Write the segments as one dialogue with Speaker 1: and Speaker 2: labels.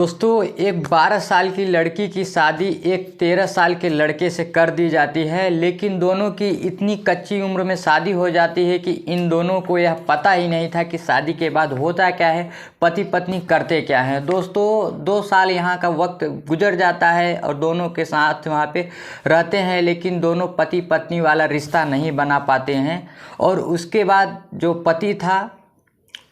Speaker 1: दोस्तों, एक 12 साल की लड़की की शादी एक 13 साल के लड़के से कर दी जाती है, लेकिन दोनों की इतनी कच्ची उम्र में शादी हो जाती है कि इन दोनों को यह पता ही नहीं था कि शादी के बाद होता क्या है, पति पत्नी करते क्या हैं। दोस्तों, 2 साल यहाँ का वक्त गुजर जाता है और दोनों के साथ वहाँ पे रहते हैं, लेकिन दोनों पति पत्नी वाला रिश्ता नहीं बना पाते हैं। और उसके बाद जो पति था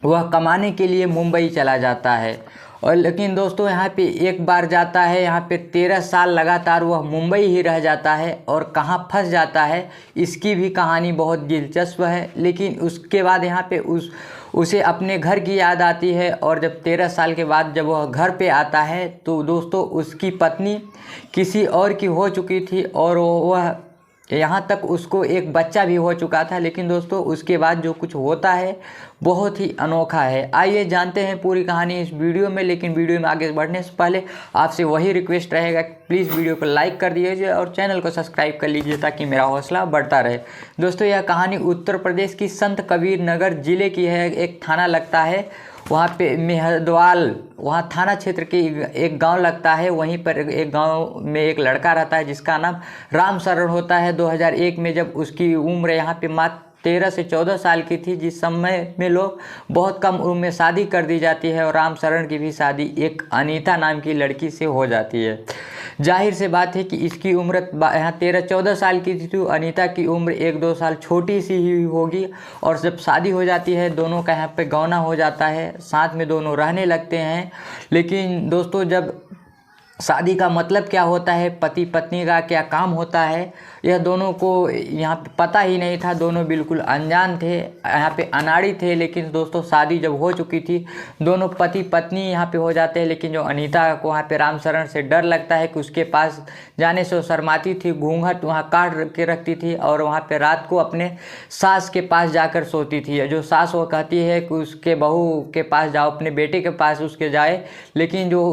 Speaker 1: वह कमाने के लिए मुंबई चला जाता है। और लेकिन दोस्तों, यहाँ पे एक बार जाता है, यहाँ पे 13 साल लगातार वह मुंबई ही रह जाता है और कहाँ फंस जाता है इसकी भी कहानी बहुत दिलचस्प है। लेकिन उसके बाद यहाँ पे उसे अपने घर की याद आती है और जब 13 साल के बाद जब वह घर पे आता है तो दोस्तों उसकी पत्नी किसी और की हो चुकी थी और वह यहाँ तक उसको एक बच्चा भी हो चुका था। लेकिन दोस्तों, उसके बाद जो कुछ होता है बहुत ही अनोखा है। आइए जानते हैं पूरी कहानी इस वीडियो में। लेकिन वीडियो में आगे बढ़ने से पहले आपसे वही रिक्वेस्ट रहेगा, प्लीज़ वीडियो को लाइक कर दीजिए और चैनल को सब्सक्राइब कर लीजिए ताकि मेरा हौसला बढ़ता रहे। दोस्तों, यह कहानी उत्तर प्रदेश की संत कबीर नगर ज़िले की है। एक थाना लगता है वहाँ पे मेहदवाल, वहाँ थाना क्षेत्र के एक गांव लगता है। वहीं पर एक गांव में एक लड़का रहता है जिसका नाम राम शरण होता है। 2001 में जब उसकी उम्र यहाँ पे मात्र 13 से 14 साल की थी, जिस समय में लोग बहुत कम उम्र में शादी कर दी जाती है और राम शरण की भी शादी एक अनीता नाम की लड़की से हो जाती है। जाहिर से बात है कि इसकी उम्र यहाँ 13-14 साल की थी तो अनीता की उम्र 1-2 साल छोटी सी ही होगी। और जब शादी हो जाती है दोनों का यहाँ पे गौना हो जाता है, साथ में दोनों रहने लगते हैं। लेकिन दोस्तों, जब शादी का मतलब क्या होता है, पति पत्नी का क्या काम होता है, यह दोनों को यहाँ पे पता ही नहीं था। दोनों बिल्कुल अनजान थे, यहाँ पे अनाड़ी थे। लेकिन दोस्तों, शादी जब हो चुकी थी दोनों पति पत्नी यहाँ पे हो जाते हैं। लेकिन जो अनीता को वहाँ पे राम शरण से डर लगता है कि उसके पास जाने से वो शर्माती थी, घूंघट वहाँ काट के रखती थी और वहाँ पे रात को अपने सास के पास जाकर सोती थी। जो सास वो कहती है कि उसके बहू के पास जाओ, अपने बेटे के पास उसके जाए। लेकिन जो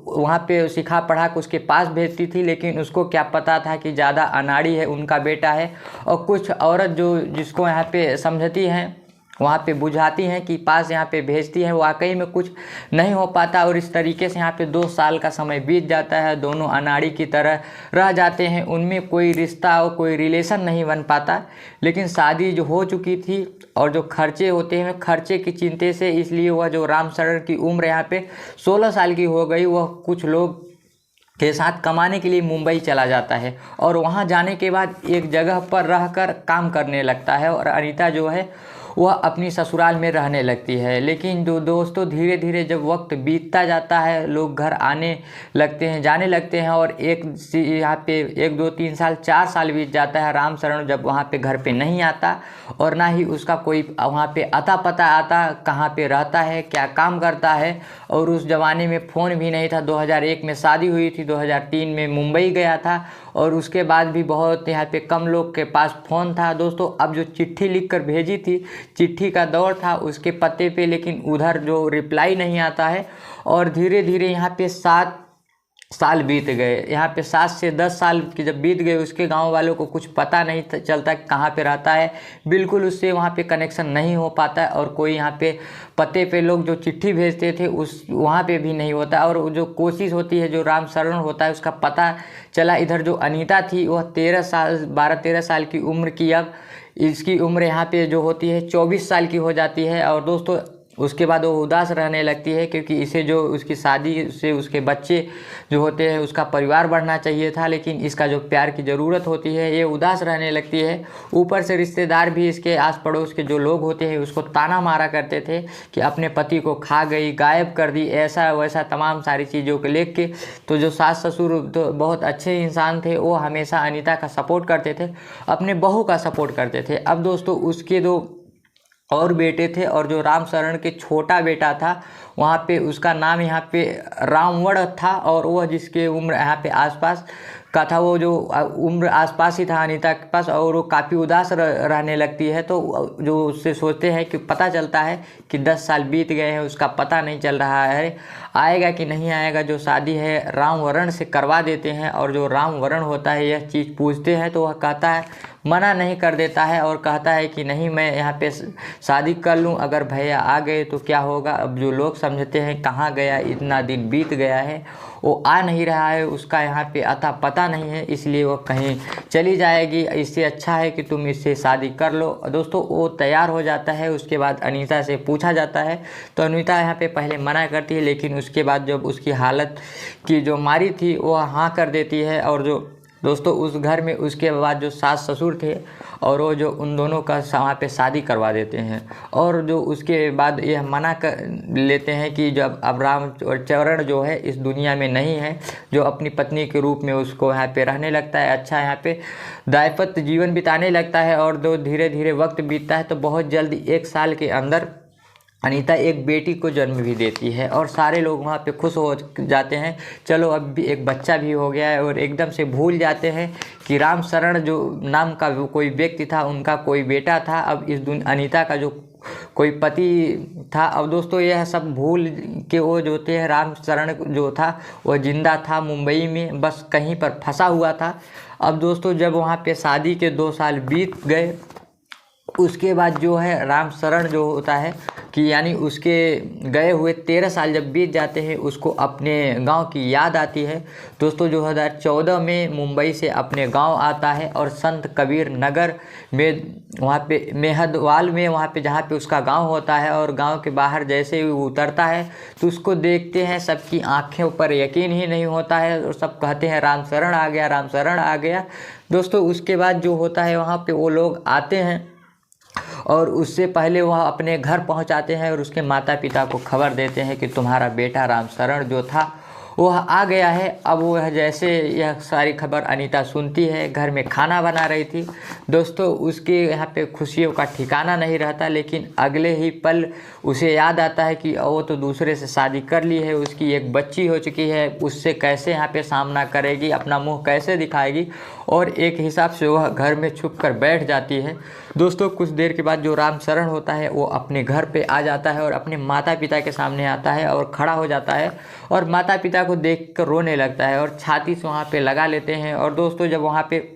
Speaker 1: वहाँ पे सिखा पढ़ा के उसके पास भेजती थी, लेकिन उसको क्या पता था कि ज़्यादा अनाड़ी है, उनका बेटा है। और कुछ औरत जो जिसको यहाँ पे समझती हैं, वहाँ पे बुझाती हैं कि पास यहाँ पे भेजती है, वाकई में कुछ नहीं हो पाता। और इस तरीके से यहाँ पे 2 साल का समय बीत जाता है। दोनों अनाड़ी की तरह रह जाते हैं, उनमें कोई रिश्ता और कोई रिलेशन नहीं बन पाता। लेकिन शादी जो हो चुकी थी और जो खर्चे होते हैं, खर्चे की चिंता से इसलिए वह जो राम शरण की उम्र यहाँ पे 16 साल की हो गई, वह कुछ लोग के साथ कमाने के लिए मुंबई चला जाता है। और वहां जाने के बाद एक जगह पर रहकर काम करने लगता है और अनीता जो है वह अपनी ससुराल में रहने लगती है। लेकिन जो दोस्तों, धीरे धीरे जब वक्त बीतता जाता है, लोग घर आने लगते हैं, जाने लगते हैं और यहाँ पे 1 2 3 साल 4 साल बीत जाता है। राम शरण जब वहाँ पे घर पे नहीं आता और ना ही उसका कोई वहाँ पे अता पता आता, कहाँ पे रहता है, क्या काम करता है। और उस ज़माने में फ़ोन भी नहीं था। 2001 में शादी हुई थी, 2003 में मुंबई गया था और उसके बाद भी बहुत यहाँ पे कम लोग के पास फ़ोन था। दोस्तों, अब जो चिट्ठी लिख कर भेजी थी, चिट्ठी का दौर था उसके पते पे, लेकिन उधर जो रिप्लाई नहीं आता है। और धीरे धीरे यहाँ पे 7 साल बीत गए। यहाँ पे 7 से 10 साल की जब बीत गए, उसके गांव वालों को कुछ पता नहीं चलता कि कहाँ पे रहता है, बिल्कुल उससे वहाँ पे कनेक्शन नहीं हो पाता है। और कोई यहाँ पे पते पे लोग जो चिट्ठी भेजते थे उस वहाँ पे भी नहीं होता। और जो कोशिश होती है, जो राम शरण होता है उसका पता चला। इधर जो अनीता थी वह 12-13 साल की उम्र की, अब इसकी उम्र यहाँ पे जो होती है 24 साल की हो जाती है। और दोस्तों, उसके बाद वो उदास रहने लगती है क्योंकि इसे जो उसकी शादी से उसके बच्चे जो होते हैं उसका परिवार बढ़ना चाहिए था, लेकिन इसका जो प्यार की ज़रूरत होती है, ये उदास रहने लगती है। ऊपर से रिश्तेदार भी, इसके आस पड़ोस के जो लोग होते हैं उसको ताना मारा करते थे कि अपने पति को खा गई, गायब कर दी, ऐसा वैसा तमाम सारी चीज़ों को लेख के। तो जो सास ससुर तो बहुत अच्छे इंसान थे, वो हमेशा अनीता का सपोर्ट करते थे, अपने बहू का सपोर्ट करते थे। अब दोस्तों, उसके 2 और बेटे थे और जो राम शरण के छोटा बेटा था वहाँ पे उसका नाम यहाँ पे रामवण था। और वह जिसके उम्र यहाँ पे आसपास का था, वो जो उम्र आसपास ही था अनीता के पास, और वो काफ़ी उदास रहने लगती है। तो जो उससे सोचते हैं कि पता चलता है कि 10 साल बीत गए हैं, उसका पता नहीं चल रहा है आएगा कि नहीं आएगा। जो शादी है रामवरण से करवा देते हैं और जो रामवरण होता है यह चीज़ पूछते हैं तो वह कहता है मना नहीं कर देता है और कहता है कि नहीं, मैं यहाँ पे शादी कर लूँ, अगर भैया आ गए तो क्या होगा। अब जो लोग समझते हैं कहाँ गया, इतना दिन बीत गया है, वो आ नहीं रहा है, उसका यहाँ पे अता पता नहीं है, इसलिए वो कहीं चली जाएगी, इससे अच्छा है कि तुम इससे शादी कर लो। दोस्तों वो तैयार हो जाता है। उसके बाद अनीता से पूछा जाता है तो अनीता यहाँ पे पहले मना करती है, लेकिन उसके बाद जब उसकी हालत की जो मारी थी वो हाँ कर देती है। और जो दोस्तों उस घर में उसके बाद जो सास ससुर थे और वो जो उन दोनों का वहाँ पे शादी करवा देते हैं। और जो उसके बाद यह मना कर लेते हैं कि जब अब रामचरण जो है इस दुनिया में नहीं है, जो अपनी पत्नी के रूप में उसको यहाँ पे रहने लगता है, अच्छा यहाँ पे दायपत्य जीवन बिताने लगता है। और जो धीरे धीरे वक्त बीतता है तो बहुत जल्दी 1 साल के अंदर अनीता एक बेटी को जन्म भी देती है और सारे लोग वहाँ पे खुश हो जाते हैं, चलो अब भी एक बच्चा भी हो गया है। और एकदम से भूल जाते हैं कि रामशरण जो नाम का कोई व्यक्ति था, उनका कोई बेटा था, अब इस अनीता का जो कोई पति था। अब दोस्तों यह सब भूल के वो जो थे रामशरण जो था वो जिंदा था मुंबई में, बस कहीं पर फंसा हुआ था। अब दोस्तों जब वहाँ पे शादी के 2 साल बीत गए, उसके बाद जो है रामशरण जो होता है कि यानी उसके गए हुए 13 साल जब बीत जाते हैं, उसको अपने गांव की याद आती है। दोस्तों 2014 में मुंबई से अपने गांव आता है और संत कबीर नगर में वहाँ पे मेहदवाल में वहाँ पे जहाँ पे उसका गांव होता है, और गांव के बाहर जैसे ही वो उतरता है तो उसको देखते हैं, सबकी आँखों पर यकीन ही नहीं होता है और सब कहते हैं रामशरण आ गया, रामशरण आ गया। दोस्तों उसके बाद जो होता है वहाँ पर वो लोग आते हैं और उससे पहले वह अपने घर पहुंचाते हैं और उसके माता पिता को खबर देते हैं कि तुम्हारा बेटा रामशरण जो था वह आ गया है। अब वह जैसे यह सारी खबर अनीता सुनती है, घर में खाना बना रही थी, दोस्तों उसके यहाँ पे खुशियों का ठिकाना नहीं रहता। लेकिन अगले ही पल उसे याद आता है कि वो तो दूसरे से शादी कर ली है, उसकी एक बच्ची हो चुकी है, उससे कैसे यहाँ पे सामना करेगी, अपना मुंह कैसे दिखाएगी। और एक हिसाब से वह घर में छुप कर बैठ जाती है। दोस्तों कुछ देर के बाद जो रामशरण होता है वो अपने घर पे आ जाता है और अपने माता पिता के सामने आता है और खड़ा हो जाता है और माता पिता को देख कर रोने लगता है और छाती से वहाँ पे लगा लेते हैं। और दोस्तों जब वहाँ पे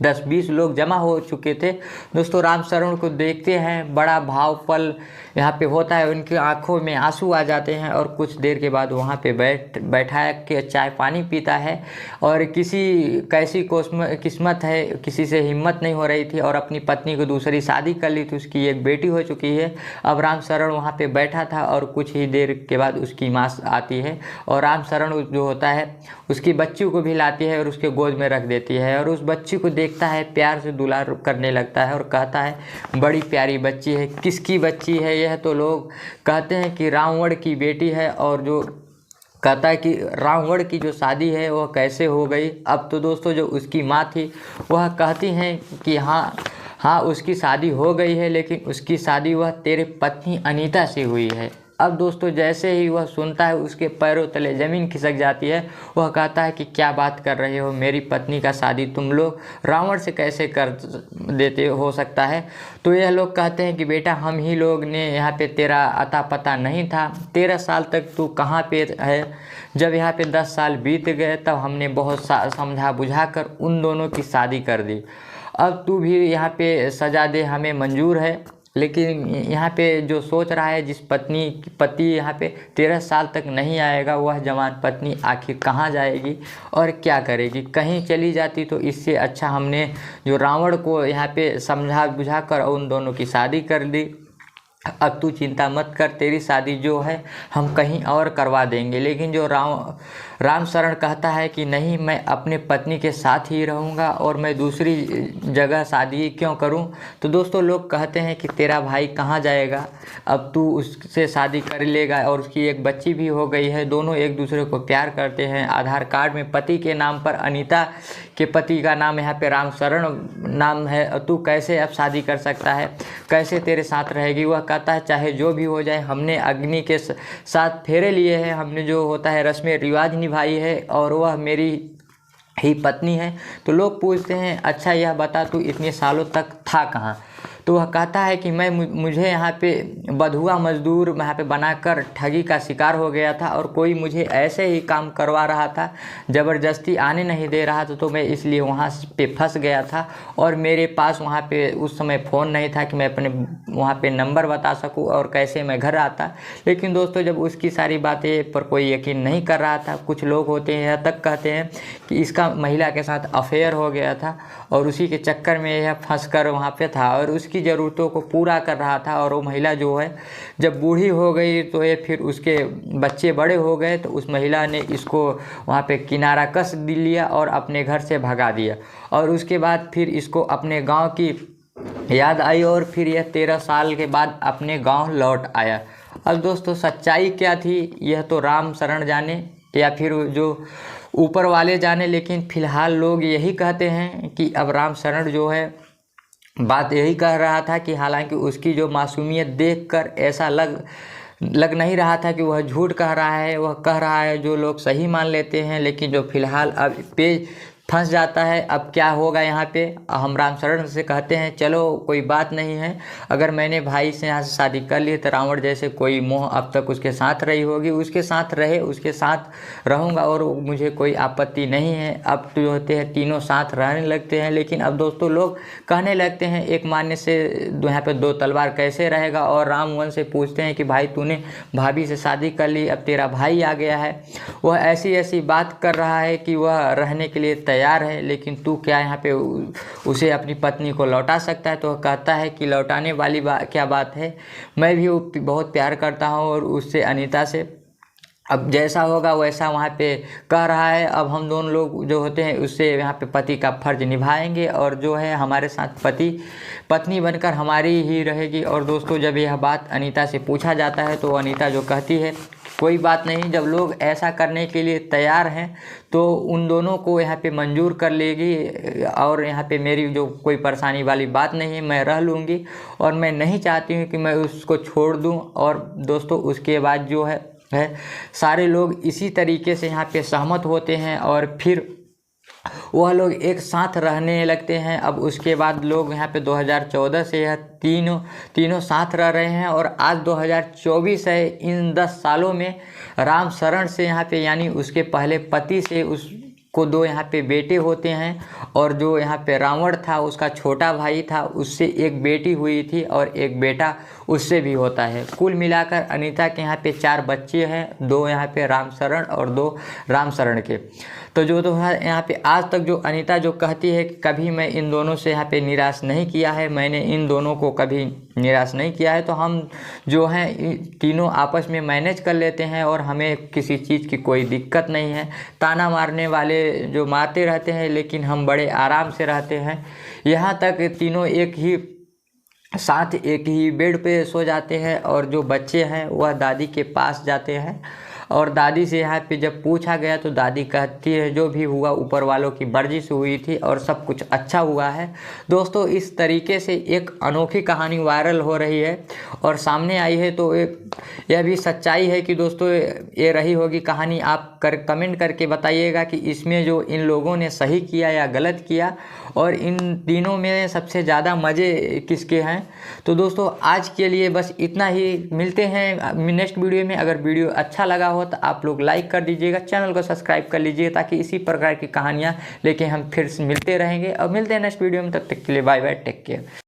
Speaker 1: 10-20 लोग जमा हो चुके थे, दोस्तों रामशरण को देखते हैं, बड़ा भाव पल यहाँ पे होता है, उनकी आंखों में आंसू आ जाते हैं। और कुछ देर के बाद वहाँ पे बैठा के चाय पानी पीता है और कैसी किस्मत है, किसी से हिम्मत नहीं हो रही थी और अपनी पत्नी को दूसरी शादी कर ली थी, उसकी एक बेटी हो चुकी है। अब रामशरण वहाँ पे बैठा था और कुछ ही देर के बाद उसकी माँ आती है और रामशरण जो होता है उसकी बच्ची को भी लाती है और उसके गोद में रख देती है और उस बच्ची को देखता है, प्यार से दुलार करने लगता है और कहता है बड़ी प्यारी बच्ची है। किसकी बच्ची है यह? तो लोग कहते हैं कि रावण की बेटी है। और जो कहता है कि रावण की जो शादी है वह कैसे हो गई। अब तो दोस्तों जो उसकी माँ थी वह कहती हैं कि हाँ उसकी शादी हो गई है, लेकिन उसकी शादी वह तेरे पत्नी अनीता से हुई है। अब दोस्तों जैसे ही वह सुनता है उसके पैरों तले ज़मीन खिसक जाती है। वह कहता है कि क्या बात कर रहे हो, मेरी पत्नी का शादी तुम लोग रावण से कैसे कर देते हो सकता है? तो यह लोग कहते हैं कि बेटा हम ही लोग ने यहाँ पे तेरा अता पता नहीं था, 13 साल तक तू कहाँ पे है। जब यहाँ पे 10 साल बीत गए तब हमने बहुत समझा बुझा कर उन दोनों की शादी कर दी। अब तू भी यहाँ पे सजा दे, हमें मंजूर है। लेकिन यहाँ पे जो सोच रहा है जिस पति यहाँ पे 13 साल तक नहीं आएगा, वह जवान पत्नी आखिर कहाँ जाएगी और क्या करेगी? कहीं चली जाती तो इससे अच्छा हमने जो रावण को यहाँ पे समझा बुझा कर उन दोनों की शादी कर दी। अब तू चिंता मत कर, तेरी शादी जो है हम कहीं और करवा देंगे। लेकिन जो रामशरण कहता है कि नहीं, मैं अपने पत्नी के साथ ही रहूँगा और मैं दूसरी जगह शादी क्यों करूँ। तो दोस्तों लोग कहते हैं कि तेरा भाई कहाँ जाएगा, अब तू उससे शादी कर लेगा और उसकी एक बच्ची भी हो गई है, दोनों एक दूसरे को प्यार करते हैं। आधार कार्ड में पति के नाम पर अनीता के पति का नाम यहाँ पे रामशरण नाम है, तू कैसे अब शादी कर सकता है, कैसे तेरे साथ रहेगी? वह कहता है चाहे जो भी हो जाए, हमने अग्नि के साथ फेरे लिए हैं, हमने जो होता है रस्में रिवाज निभाई है और वह मेरी ही पत्नी है। तो लोग पूछते हैं अच्छा यह बता तू इतने सालों तक था कहाँ? तो वह कहता है कि मुझे यहाँ पे बंधुआ मजदूर यहाँ पे बनाकर ठगी का शिकार हो गया था और कोई मुझे ऐसे ही काम करवा रहा था, ज़बरदस्ती आने नहीं दे रहा था, तो मैं इसलिए वहाँ पे फंस गया था और मेरे पास वहाँ पे उस समय फ़ोन नहीं था कि मैं अपने वहाँ पे नंबर बता सकूँ और कैसे मैं घर आता। लेकिन दोस्तों जब उसकी सारी बातें पर कोई यकीन नहीं कर रहा था, कुछ लोग होते हैं यहाँ तक कहते हैं कि इसका महिला के साथ अफेयर हो गया था और उसी के चक्कर में यह फंस कर वहाँ पे था और उसकी ज़रूरतों को पूरा कर रहा था। और वो महिला जो है जब बूढ़ी हो गई तो ये फिर उसके बच्चे बड़े हो गए तो उस महिला ने इसको वहाँ पे किनारा कस लिया और अपने घर से भगा दिया। और उसके बाद फिर इसको अपने गांव की याद आई और फिर यह 13 साल के बाद अपने गांव लौट आया। अब दोस्तों सच्चाई क्या थी यह तो राम शरण जाने या फिर जो ऊपर वाले जाने, लेकिन फ़िलहाल लोग यही कहते हैं कि अब राम शरण जो है बात यही कह रहा था कि हालांकि उसकी जो मासूमियत देखकर ऐसा लग नहीं रहा था कि वह झूठ कह रहा है, वह कह रहा है जो लोग सही मान लेते हैं। लेकिन जो फ़िलहाल अब पेज फंस जाता है, अब क्या होगा यहाँ पे। हम राम शरण से कहते हैं चलो कोई बात नहीं है, अगर मैंने भाई से यहाँ से शादी कर ली तो रावण जैसे कोई मोह अब तक उसके साथ रही होगी, उसके साथ रहे, उसके साथ रहूँगा और मुझे कोई आपत्ति नहीं है। अब तो जो होते हैं तीनों साथ रहने लगते हैं। लेकिन अब दोस्तों लोग कहने लगते हैं एक मान्य से यहाँ पे दो तलवार कैसे रहेगा, और रामवन से पूछते हैं कि भाई तूने भाभी से शादी कर ली, अब तेरा भाई आ गया है, वह ऐसी ऐसी बात कर रहा है कि वह रहने के लिए तैयार है, लेकिन तू क्या यहाँ पे उसे अपनी पत्नी को लौटा सकता है। तो वह कहता है कि लौटाने वाली क्या बात है, मैं भी बहुत प्यार करता हूँ और उससे अनीता से, अब जैसा होगा वैसा वहाँ पे कह रहा है। अब हम दोनों लोग जो होते हैं उससे यहाँ पे पति का फर्ज निभाएंगे और जो है हमारे साथ पत्नी बनकर हमारी ही रहेगी। और दोस्तों जब यह बात अनीता से पूछा जाता है तो अनीता जो कहती है कोई बात नहीं, जब लोग ऐसा करने के लिए तैयार हैं तो उन दोनों को यहाँ पे मंजूर कर लेगी और यहाँ पे मेरी जो कोई परेशानी वाली बात नहीं है, मैं रह लूँगी और मैं नहीं चाहती हूँ कि मैं उसको छोड़ दूँ। और दोस्तों उसके बाद जो है सारे लोग इसी तरीके से यहाँ पे सहमत होते हैं और फिर वह लोग एक साथ रहने लगते हैं। अब उसके बाद लोग यहाँ पे 2014 से यह तीनों साथ रह रहे हैं और आज 2024 है। इन 10 सालों में राम शरण से यहाँ पे यानी उसके पहले पति से उसको 2 यहाँ पे बेटे होते हैं और जो यहाँ पे रावण था उसका छोटा भाई था, उससे एक बेटी हुई थी और एक बेटा उससे भी होता है। कुल मिलाकर अनीता के यहाँ पे 4 बच्चे हैं, 2 यहाँ पे राम शरण और 2 राम शरण के। तो जो यहाँ पे आज तक जो अनीता जो कहती है कि कभी मैं इन दोनों से यहाँ पे निराश नहीं किया है, मैंने इन दोनों को कभी निराश नहीं किया है, तो हम जो हैं तीनों आपस में मैनेज कर लेते हैं और हमें किसी चीज़ की कोई दिक्कत नहीं है। ताना मारने वाले जो मारते रहते हैं लेकिन हम बड़े आराम से रहते हैं। यहाँ तक तीनों एक ही बेड पे सो जाते हैं और जो बच्चे हैं वह दादी के पास जाते हैं और दादी से यहाँ पे जब पूछा गया तो दादी कहती है जो भी हुआ ऊपर वालों की मर्जी से हुई थी और सब कुछ अच्छा हुआ है। दोस्तों इस तरीके से एक अनोखी कहानी वायरल हो रही है और सामने आई है, तो यह भी सच्चाई है कि दोस्तों ये रही होगी कहानी। आप कमेंट करके बताइएगा कि इसमें जो इन लोगों ने सही किया या गलत किया और इन तीनों में सबसे ज़्यादा मज़े किसके हैं। तो दोस्तों आज के लिए बस इतना ही, मिलते हैं नेक्स्ट वीडियो में। अगर वीडियो अच्छा लगा हो तो आप लोग लाइक कर दीजिएगा, चैनल को सब्सक्राइब कर लीजिए ताकि इसी प्रकार की कहानियाँ लेके हम फिर मिलते रहेंगे और मिलते हैं नेक्स्ट वीडियो में। तब तक के लिए बाय बाय, टेक केयर।